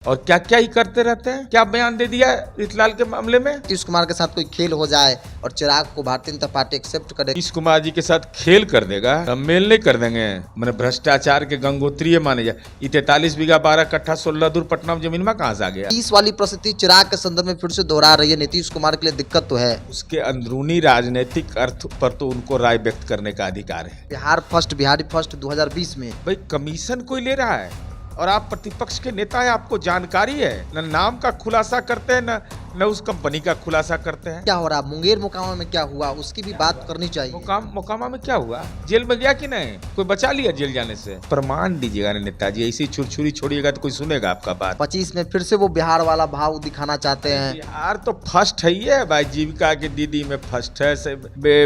और क्या क्या ही करते रहते हैं। क्या बयान दे दिया है रीतलाल के मामले में। नीतीश कुमार के साथ कोई खेल हो जाए और चिराग को भारतीय जनता पार्टी एक्सेप्ट करे। नीतीश कुमार जी के साथ खेल कर देगा, हम मेल नहीं कर देंगे। मैंने भ्रष्टाचार के गंगोत्री माने जाए। ये 43 बीघा 12 कट्ठा 16 दूर पटना में जमीन में कहाँ से आ गया। 30 वाली परिस्थिति चिराग के संदर्भ में फिर से दोहरा रही है। नीतीश कुमार के लिए दिक्कत तो है। उसके अंदरूनी राजनीतिक अर्थ पर तो उनको राय व्यक्त करने का अधिकार है। बिहार फर्स्ट, बिहारी फर्स्ट 2020 में भाई कमीशन कोई ले रहा है और आप प्रतिपक्ष के नेता है, आपको जानकारी है। न नाम का खुलासा करते हैं न उस कंपनी का खुलासा करते हैं। क्या हो रहा, मुंगेर मोकामा में क्या हुआ उसकी भी बात करनी चाहिए। मोकामा में क्या हुआ, जेल में गया कि नहीं, कोई बचा लिया जेल जाने से। प्रमाण दीजिएगा नेताजी, ऐसी छुरछुरी छोड़िएगा तो कोई सुनेगा आपका बात। 25 में फिर से वो बिहार वाला भाव दिखाना चाहते हैं। बिहार तो फर्स्ट है ही है भाई, जीविका की दीदी में फर्स्ट है,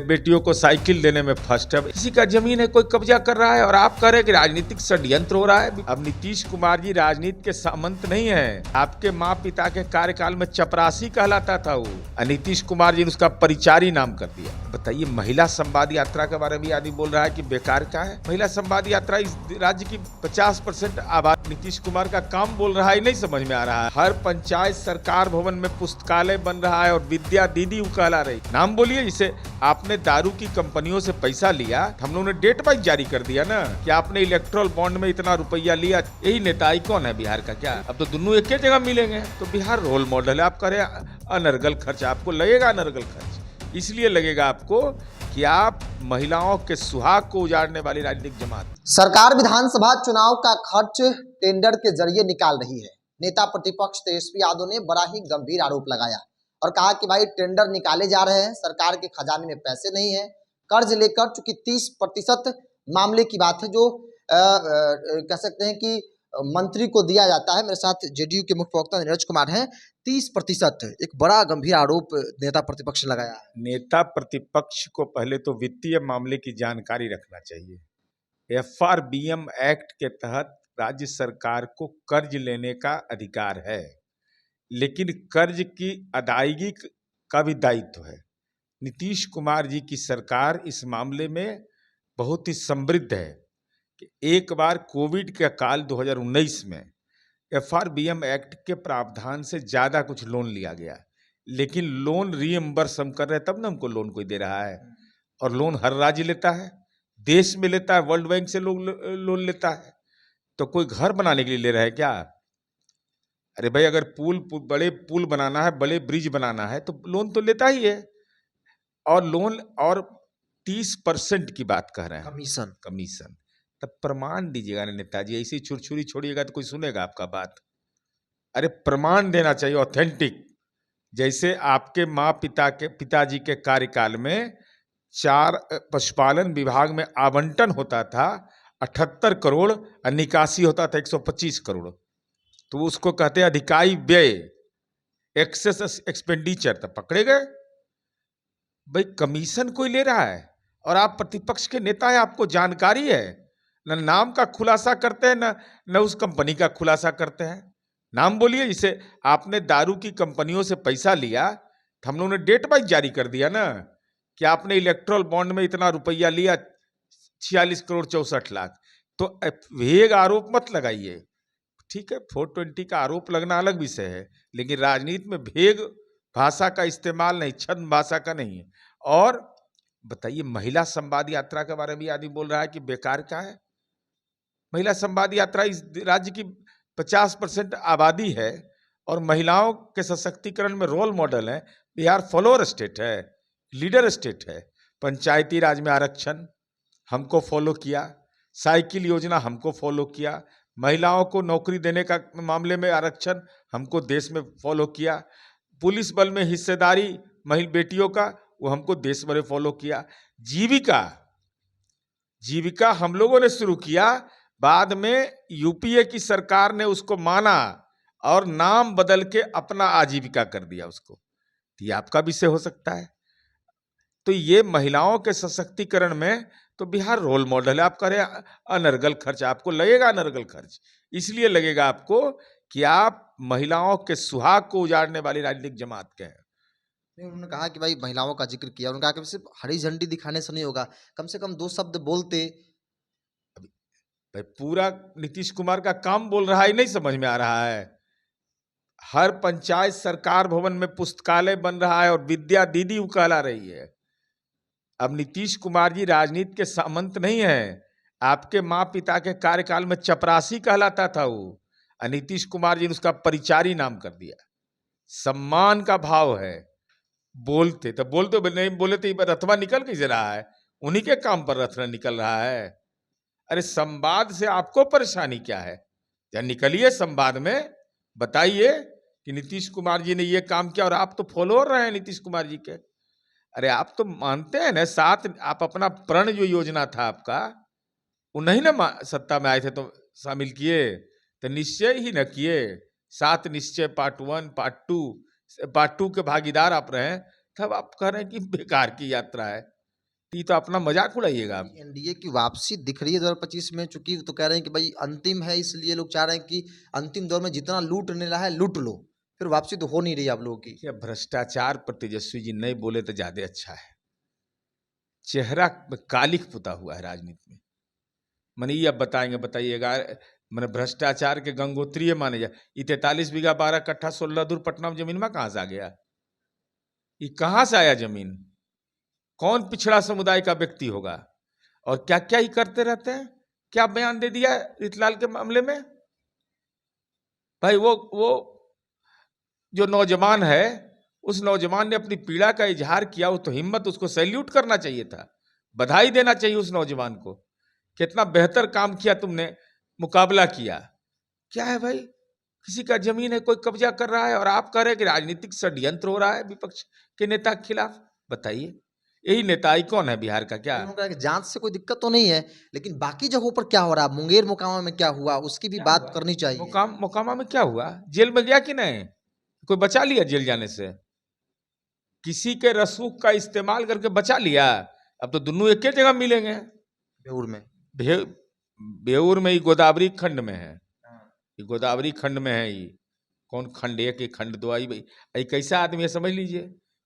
बेटियों को साइकिल देने में फर्स्ट है। किसी का जमीन है कोई कब्जा कर रहा है और आप कह रहे हैं कि राजनीतिक षड्यंत्र हो रहा है। अब नीतीश कुमार जी राजनीति के सामंत नहीं है। आपके माँ पिता के कार्यकाल में चपरासी कहलाता था वो, नीतीश कुमार जी ने उसका परिचारी नाम कर दिया। बताइए, महिला संवाद यात्रा के बारे में आदमी बोल रहा है कि बेकार का है। महिला संवाद यात्रा इस राज्य की 50% आबादी, नीतीश कुमार का काम बोल रहा है, नहीं समझ में आ रहा है। हर पंचायत सरकार भवन में पुस्तकालय बन रहा है और विद्या दीदी कहला रही। नाम बोलिए। जिसे आपने दारू की कंपनियों से पैसा लिया, हम लोगों ने डेट वाइज जारी कर दिया ना कि आपने इलेक्ट्रल बॉन्ड में इतना रुपया लिया। यही नेता कौन है बिहार का? क्या अब तो दोनों एक ही जगह मिलेंगे? तो बिहार रोल मॉडल है। आप करें अनर्गल खर्च, आपको लगेगा अनर्गल खर्च, इसलिए लगेगा आपको कि आप महिलाओं के सुहाग को उजाड़ने वाली राजनीतिक जमात। सरकार विधानसभा चुनाव का खर्च टेंडर के जरिए निकाल रही है। नेता प्रतिपक्ष तेजस्वी यादव ने बड़ा ही गंभीर आरोप लगाया और कहा कि भाई टेंडर निकाले जा रहे हैं, सरकार के खजाने में पैसे नहीं है, कर्ज लेकर, चूंकि 30% मामले की बात है जो कह सकते हैं कि मंत्री को दिया जाता है। मेरे साथ जेडीयू के मुख्य प्रवक्ता नीरज कुमार हैं। 30% एक बड़ा गंभीर आरोप नेता प्रतिपक्ष लगाया है। नेता प्रतिपक्ष को पहले तो वित्तीय मामले की जानकारी रखना चाहिए। FRBM एक्ट के तहत राज्य सरकार को कर्ज लेने का अधिकार है, लेकिन कर्ज की अदायगी का भी दायित्व है। नीतीश कुमार जी की सरकार इस मामले में बहुत ही समृद्ध है कि एक बार कोविड के काल 2019 में FRBM एक्ट के प्रावधान से ज़्यादा कुछ लोन लिया गया, लेकिन लोन रीइंबर्स हम कर रहे हैं तब ना हमको लोन कोई दे रहा है। और लोन हर राज्य लेता है, देश में लेता है, वर्ल्ड बैंक से लोग लोन लेता है। तो कोई घर बनाने के लिए ले रहा है क्या? अरे भाई, अगर बड़े पुल बनाना है, बड़े ब्रिज बनाना है तो लोन तो लेता ही है। और लोन और 30% की बात कह रहे हैं, कमीशन। तब प्रमाण दीजिएगा नेताजी, ऐसी छुरछुरी छोड़िएगा तो कोई सुनेगा आपका बात। अरे प्रमाण देना चाहिए, ऑथेंटिक। जैसे आपके माँ पिताजी के कार्यकाल में 4 पशुपालन विभाग में आवंटन होता था 78 करोड़ और निकासी होता था 125 करोड़। तो उसको कहते हैं अधिकाई व्यय, एक्सेस एक्सपेंडिचर। तब पकड़े गए। भाई कमीशन कोई ले रहा है और आप प्रतिपक्ष के नेता है, आपको जानकारी है। न नाम का खुलासा करते हैं न उस कंपनी का खुलासा करते हैं। नाम बोलिए। जिसे आपने दारू की कंपनियों से पैसा लिया, तो हम लोगों ने डेट वाइज जारी कर दिया ना कि आपने इलेक्ट्रल बॉन्ड में इतना रुपया लिया, 46 करोड़ 64 लाख। तो वेग आरोप मत लगाइए। ठीक है, 420 का आरोप लगना अलग विषय है, लेकिन राजनीति में भेग भाषा का इस्तेमाल नहीं, छद्म भाषा का नहीं है। और बताइए, महिला संवाद यात्रा के बारे में आदमी बोल रहा है कि बेकार का है। महिला संवाद यात्रा इस राज्य की 50% आबादी है और महिलाओं के सशक्तिकरण में रोल मॉडल है। बिहार फॉलोअर स्टेट है, लीडर स्टेट है। पंचायती राज में आरक्षण हमको फॉलो किया, साइकिल योजना हमको फॉलो किया, महिलाओं को नौकरी देने का मामले में आरक्षण हमको देश में फॉलो किया, पुलिस बल में हिस्सेदारी महिला बेटियों का वो हमको देश भर में फॉलो किया। जीविका हम लोगों ने शुरू किया, बाद में यूपीए की सरकार ने उसको माना और नाम बदल के अपना आजीविका कर दिया उसको। तो ये आपका विषय हो सकता है। तो ये महिलाओं के सशक्तिकरण में तो बिहार रोल मॉडल है। आप कह रहे हैं अनर्गल खर्च, आपको लगेगा अनर्गल खर्च, इसलिए लगेगा आपको कि आप महिलाओं के सुहाग को उजाड़ने वाली राजनीतिक जमात के हैं। उन्होंने कहा कि भाई महिलाओं का जिक्र किया, उन्होंने कहा कि सिर्फ हरी झंडी दिखाने से नहीं होगा, कम से कम 2 शब्द बोलते। भाई पूरा नीतीश कुमार का काम बोल रहा है, नहीं समझ में आ रहा है हर पंचायत सरकार भवन में पुस्तकालय बन रहा है और विद्या दीदी कहला रही है। अब नीतीश कुमार जी राजनीति के सामंत नहीं है। आपके माँ पिता के कार्यकाल में चपरासी कहलाता था वो, और नीतीश कुमार जी ने उसका परिचारी नाम कर दिया। सम्मान का भाव है। बोलते तो बोलते नहीं, बोले तो रथवा निकल कैसे रहा है? उन्हीं के काम पर रथ निकल रहा है। अरे संवाद से आपको परेशानी क्या है? या निकलिए संवाद में, बताइए कि नीतीश कुमार जी ने ये काम किया और आप तो फॉलोअर रहे हैं नीतीश कुमार जी के। अरे आप तो मानते हैं ना, साथ आप अपना प्रण जो योजना था आपका, वो नहीं ना सत्ता में आए थे तो शामिल किए, तो निश्चय ही न किए। 7 निश्चय पार्ट 1 पार्ट टू के भागीदार आप रहे हैं, तब आप कह रहे हैं कि बेकार की यात्रा है। ये तो अपना मजाक उड़ाइएगा आप। एनडीए की वापसी दिख रही है 2025 में, चूंकि तो कह रहे हैं कि भाई अंतिम है, इसलिए लोग चाह रहे हैं कि अंतिम दौर में जितना लूट लेना है लूट लो, फिर वापसी तो हो नहीं रही आप लोगों की। क्या भ्रष्टाचार पर तेजस्वी जी नहीं बोले तो ज्यादा अच्छा है। चेहरा में कालिख पुता हुआ है राजनीति में। मैंने ये अब बताएंगे, बताइएगा। मैंने भ्रष्टाचार के गंगोत्रीय माने जाए। ये 43 बीघा 12 कट्ठा 16 दूर पटना में जमीन में कहां से आ गया? ये कहां से आया जमीन? कौन पिछड़ा समुदाय का व्यक्ति होगा? और क्या क्या ही करते रहते हैं। क्या बयान दे दिया रीतलाल के मामले में? भाई वो जो नौजवान है, उस नौजवान ने अपनी पीड़ा का इजहार किया, वो तो हिम्मत, उसको सैल्यूट करना चाहिए था, बधाई देना चाहिए उस नौजवान को। कितना बेहतर काम किया तुमने, मुकाबला किया। क्या है भाई, किसी का जमीन है, कोई कब्जा कर रहा है और आप कह रहे हैं कि राजनीतिक षड्यंत्र हो रहा है विपक्ष के नेता के खिलाफ। बताइए, यही नेताई कौन है बिहार का? क्या उन्होंने कहा कि जांच से कोई दिक्कत तो नहीं है, लेकिन बाकी जगहों पर क्या हो रहा है, मुंगेर मोकामा में क्या हुआ, उसकी भी बात करनी चाहिए। मोकामा में क्या हुआ? जेल में गया कि नहीं? कोई बचा लिया जेल जाने से? किसी के रसूख का इस्तेमाल करके बचा लिया? अब तो दोनों एक ही जगह मिलेंगे। बेऊर में भे- बेऊर में ही गोदावरी खंड में है। ये गोदावरी खंड में है। ये कौन खंड एक, ये खंड दो? आई भाई, ये कैसा आदमी है समझ लीजिए,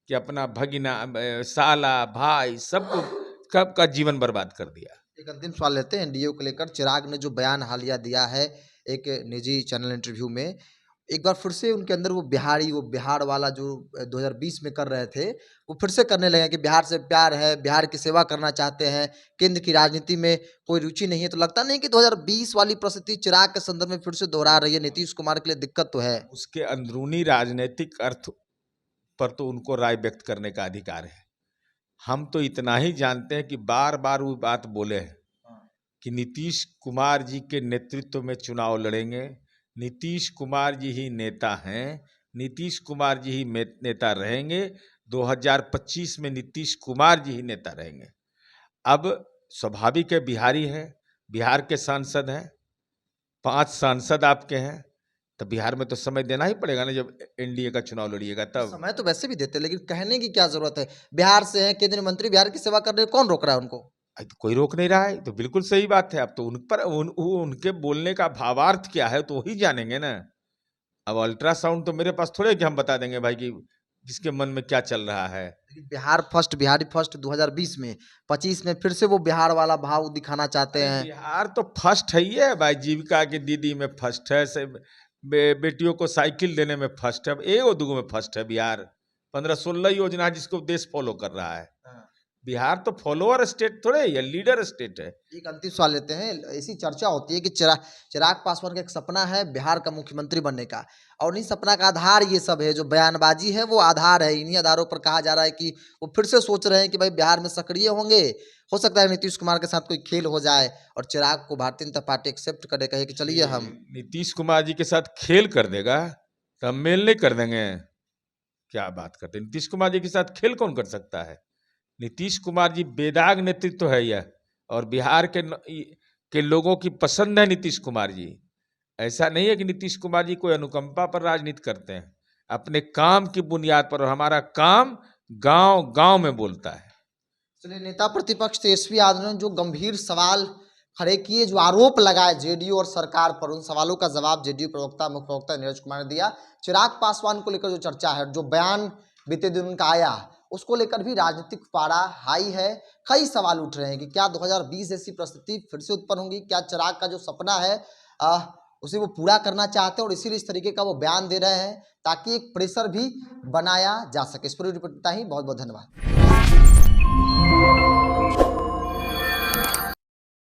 कि अपना भगिना, साला, भाई, सबको कब का जीवन बर्बाद कर दिया। एक अंतिम सवाल लेते हैं एनडीए को लेकर। चिराग ने जो बयान हालिया दिया है एक निजी चैनल इंटरव्यू में, एक बार फिर से उनके अंदर वो बिहार वाला जो 2020 में कर रहे थे, वो फिर से करने लगे कि बिहार से प्यार है, बिहार की सेवा करना चाहते हैं, केंद्र की राजनीति में कोई रुचि नहीं है। तो लगता नहीं कि 2020 वाली परिस्थिति चिराग के संदर्भ में फिर से दोहरा रही है? नीतीश कुमार के लिए दिक्कत तो है। उसके अंदरूनी राजनीतिक अर्थ पर तो उनको राय व्यक्त करने का अधिकार है। हम तो इतना ही जानते हैं कि बार बार वो बात बोले हैं कि नीतीश कुमार जी के नेतृत्व में चुनाव लड़ेंगे, नीतीश कुमार जी ही नेता हैं, नीतीश कुमार जी ही नेता रहेंगे, 2025 में नीतीश कुमार जी ही नेता रहेंगे। अब स्वाभाविक है, बिहारी है, बिहार के सांसद हैं, 5 सांसद आपके हैं, तो बिहार में तो समय देना ही पड़ेगा ना। जब एनडीए का चुनाव लड़िएगा तब समय तो वैसे भी देते, लेकिन कहने की क्या जरूरत है? बिहार से हैं, केंद्रीय मंत्री, बिहार की सेवा कर रहे हैं, कौन रोक रहा है उनको? तो कोई रोक नहीं रहा है, तो बिल्कुल सही बात है। अब तो उन पर उनके बोलने का भावार्थ क्या है तो वही जानेंगे ना। अब अल्ट्रासाउंड तो मेरे पास थोड़े कि हम बता देंगे भाई कि किसके मन में क्या चल रहा है। लेकिन बिहार फर्स्ट, बिहारी फर्स्ट 2020 में, 25 में फिर से वो बिहार वाला भाव दिखाना चाहते हैं। बिहार तो फर्स्ट है ही है भाई, जीविका की दीदी में फर्स्ट है, से बेटियों को साइकिल देने में फर्स्ट है, एगो दूगो में फर्स्ट है बिहार। 15-16 योजना है जिसको देश फॉलो कर रहा है। बिहार तो फॉलोअर स्टेट थोड़े है, लीडर स्टेट है। एक अंतिम सवाल लेते हैं। ऐसी चर्चा होती है कि चिराग पासवान का एक सपना है बिहार का मुख्यमंत्री बनने का, और इन्हीं सपना का आधार ये सब है, जो बयानबाजी है वो आधार है। इन्हीं आधारों पर कहा जा रहा है कि वो फिर से सोच रहे हैं कि भाई बिहार में सक्रिय होंगे। हो सकता है नीतीश कुमार के साथ कोई खेल हो जाए और चिराग को भारतीय जनता पार्टी एक्सेप्ट करे, कहे कि चलिए हम। नीतीश कुमार जी के साथ खेल कर देगा तो हम मेल नहीं कर देंगे? क्या बात करते हैं? नीतीश कुमार जी के साथ खेल कौन कर सकता है? नीतीश कुमार जी बेदाग नेतृत्व है यह, और बिहार के लोगों की पसंद है नीतीश कुमार जी। ऐसा नहीं है कि नीतीश कुमार जी कोई अनुकंपा पर राजनीति करते हैं, अपने काम की बुनियाद पर। और हमारा काम गांव गांव में बोलता है। चलिए, नेता प्रतिपक्ष तेजस्वी यादव ने जो गंभीर सवाल खड़े किए, जो आरोप लगाए जेडीयू और सरकार पर, उन सवालों का जवाब जेडीयू प्रवक्ता, मुख्य प्रवक्ता नीरज कुमार ने दिया। चिराग पासवान को लेकर जो चर्चा है, जो बयान बीते दिन उनका आया, उसको लेकर भी राजनीतिक पारा हाई है। कई सवाल उठ रहे हैं कि क्या 2020 जैसी परिस्थिति फिर से उत्पन्न होगी? क्या चिराग का जो सपना है उसे वो पूरा करना चाहते हैं और इसीलिए इस तरीके का वो बयान दे रहे हैं ताकि एक प्रेशर भी बनाया जा सके। इस पूरी रिपोर्ट इतना ही, बहुत बहुत धन्यवाद।